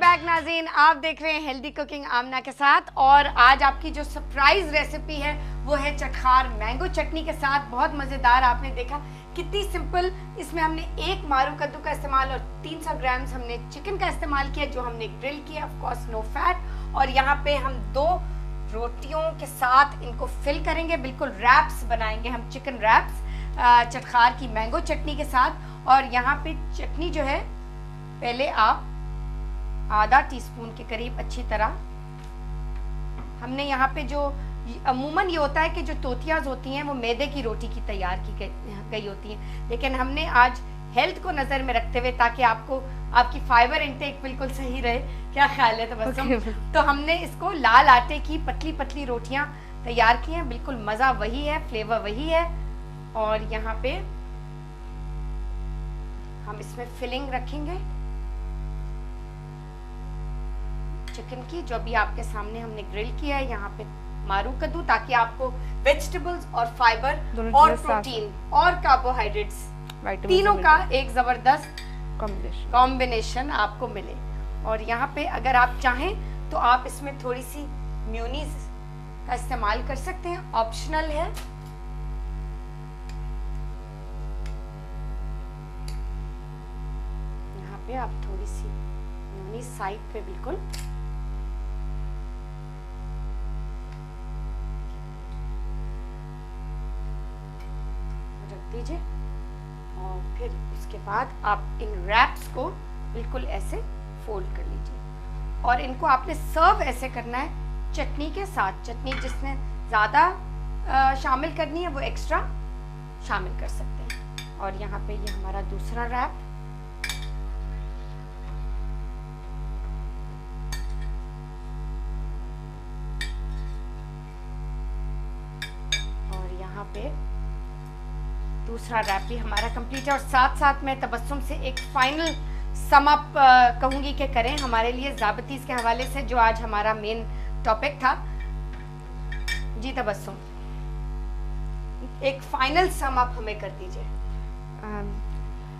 Back नाज़रीन, आप देख रहे हैं हेल्दी कुकिंग आमना के साथ। और आज आपकी जो सरप्राइज रेसिपी है वो है चटखार मैंगो चटनी के साथ। बहुत मज़ेदार, आपने देखा कितनी सिंपल। इसमें हमने एक मारू कद्दू का इस्तेमाल और 300 ग्राम हमने चिकन का इस्तेमाल किया जो हमने ग्रिल किया, ऑफ कोर्स नो फैट। और यहाँ पे हम 2 रोटियों के साथ इनको फिल करेंगे, बिल्कुल रैप्स बनाएंगे हम, चिकन रैप्स चटखार की मैंगो चटनी के साथ। और यहाँ पे चटनी जो है पहले आप आधा टीस्पून के करीब अच्छी तरह, हमने यहाँ पे जो अमूमन ये होता है कि जो तोतियाज होती हैं वो मैदे की रोटी की तैयार की गई होती हैं, लेकिन हमने आज हेल्थ को नज़र में रखते हुए ताकि आपको आपकी फाइबर इंटेक बिल्कुल सही रहे, क्या ख्याल है तबस्सुम? तो हमने इसको लाल आटे की पतली पतली रोटियां तैयार की हैं। बिल्कुल मज़ा वही है, फ्लेवर वही है। और यहाँ पे हम इसमें फिलिंग रखेंगे चिकन की, जो भी आपके सामने हमने ग्रिल किया है। यहाँ पे मारू कद्दू, ताकि आपको वेजिटेबल्स और फाइबर और प्रोटीन और कार्बोहाइड्रेट्स तीनों का एक जबरदस्त कॉम्बिनेशन आपको मिले। और यहाँ पे अगर आप चाहें तो आप इसमें थोड़ी सी मेयोनीज का इस्तेमाल कर सकते हैं, ऑप्शनल है। यहाँ पे आप थोड़ी सी मेयोनीज साइड पे बिल्कुल दीजिए। और फिर उसके बाद आप इन रैप्स को बिल्कुल ऐसे फोल्ड कर लीजिए और इनको आपने सर्व ऐसे करना है चटनी के साथ। चटनी जिसने ज़्यादा शामिल करनी है वो एक्स्ट्रा शामिल कर सकते हैं। और यहाँ पे ये हमारा दूसरा रैप, और यहाँ पे दूसरा रैप भी हमारा कंप्लीट है। और साथ साथ मैं तबस्सुम से एक फाइनल सम अप कहूँगी कि करें हमारे लिए ज़ाबतीज़ के हवाले से, जो आज हमारा मेन टॉपिक था। जी तबस्सुम, एक फाइनल सम अप हमें कर दीजिए।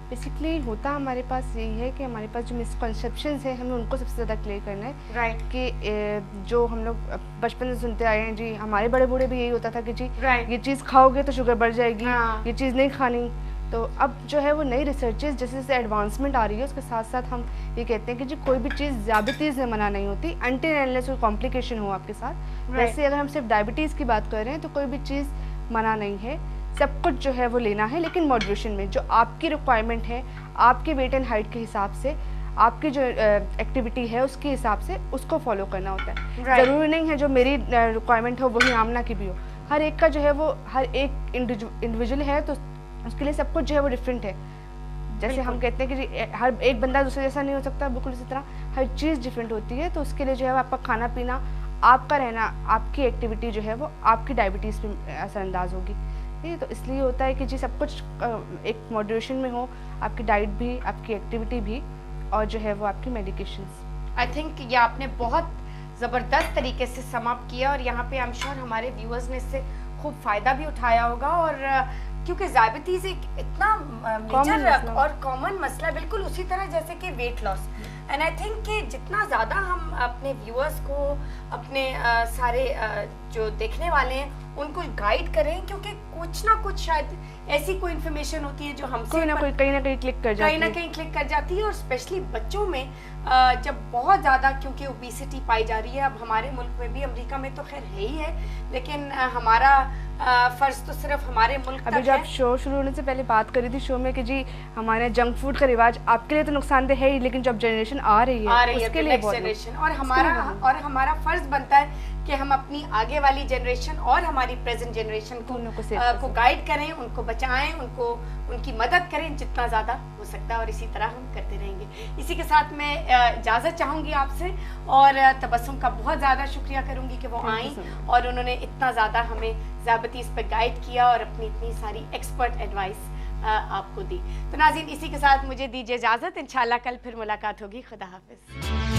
बेसिकली होता हमारे पास यही है कि हमारे पास जो मिसकॉन्सेप्शंस हैं हमें उनको सबसे ज़्यादा क्लियर करना है। राइट। कि जो हम लोग बचपन से सुनते आए हैं जी, हमारे बड़े बूढ़े भी यही होता था कि जी ये चीज़ खाओगे तो शुगर बढ़ जाएगी, ये चीज़ नहीं खानी। तो अब जो है वो नई रिसर्चेस जैसे जैसे एडवांसमेंट आ रही है उसके साथ साथ हम ये कहते हैं कि जी कोई भी चीज़ डायबिटीज़ में मना नहीं होती अनटिल अनलेस कोई कॉम्प्लिकेशन हो आपके साथ। वैसे अगर हम सिर्फ डायबिटीज़ की बात कर रहे हैं तो कोई भी चीज़ मना नहीं है, सब कुछ जो है वो लेना है, लेकिन मॉडरेशन में। जो आपकी रिक्वायरमेंट है, आपके वेट एंड हाइट के हिसाब से, आपकी जो एक्टिविटी है उसके हिसाब से उसको फॉलो करना होता है। ज़रूरी नहीं है जो मेरी रिक्वायरमेंट हो वही आमना की भी हो। हर एक का जो है वो हर एक इंडिविजुअल है, तो उसके लिए सब कुछ जो है वो डिफरेंट है। जैसे हम कहते हैं कि जी हर एक बंदा दूसरे जैसा नहीं हो सकता, बिल्कुल इसी तरह हर चीज़ डिफरेंट होती है। तो उसके लिए जो है आपका खाना पीना, आपका रहना, आपकी एक्टिविटी जो है वो आपकी डायबिटीज़ पर असरअंदाज होगी। तो इसलिए होता है कि जी सब कुछ एक मॉडरेशन में हो, आपकी डाइट भी, आपकी एक्टिविटी भी, और जो है वो आपकी मेडिकेशंस। आई थिंक ये आपने बहुत ज़बरदस्त तरीके से समाप्त किया और यहाँ पे आई एम श्योर हमारे व्यूअर्स ने इससे खूब फ़ायदा भी उठाया होगा। और क्योंकि डायबिटीज़ एक इतना मेजर और कॉमन मसला है, बिल्कुल उसी तरह जैसे कि weight loss. And I think कि जितना ज़्यादा हम अपने व्यूअर्स को, अपने सारे जो देखने वाले हैं उनको गाइड करें, क्योंकि कुछ ना कुछ शायद ऐसी कोई इन्फॉर्मेशन होती है जो हमसे कहीं ना कहीं क्लिक कर जाती है। और स्पेशली बच्चों में जब बहुत ज़्यादा, क्योंकि ओबेसिटी पाई जा रही है अब हमारे मुल्क में भी, अमेरिका में तो खैर है ही है, लेकिन हमारा फ़र्ज तो सिर्फ हमारे मुल्क तक है। अभी जब शो शुरू होने से पहले बात करी थी शो में कि जी हमारे जंक फूड का रिवाज आपके लिए तो नुकसानदेह है ही, लेकिन जब जनरेशन आ रही है उसके लिए जनरेशन, और हमारा फ़र्ज बनता है कि हम अपनी आगे वाली जनरेशन और हमारी प्रेजेंट जनरेशन को गाइड करें, उनको बचाएं, उनकी मदद करें जितना ज़्यादा हो सकता है। और इसी तरह हम करते रहेंगे। इसी के साथ मैं इजाज़त चाहूँगी आपसे, और तबस्सुम का बहुत ज़्यादा शुक्रिया करूँगी कि वो आई और उन्होंने इतना ज़्यादा हमें डायबिटीज़ पर गाइड किया और अपनी इतनी सारी एक्सपर्ट एडवाइस आपको दी। तो नाज़रीन, इसी के साथ मुझे दीजिए इजाज़त। इंशाल्लाह कल फिर मुलाकात होगी। खुदा हाफिज़।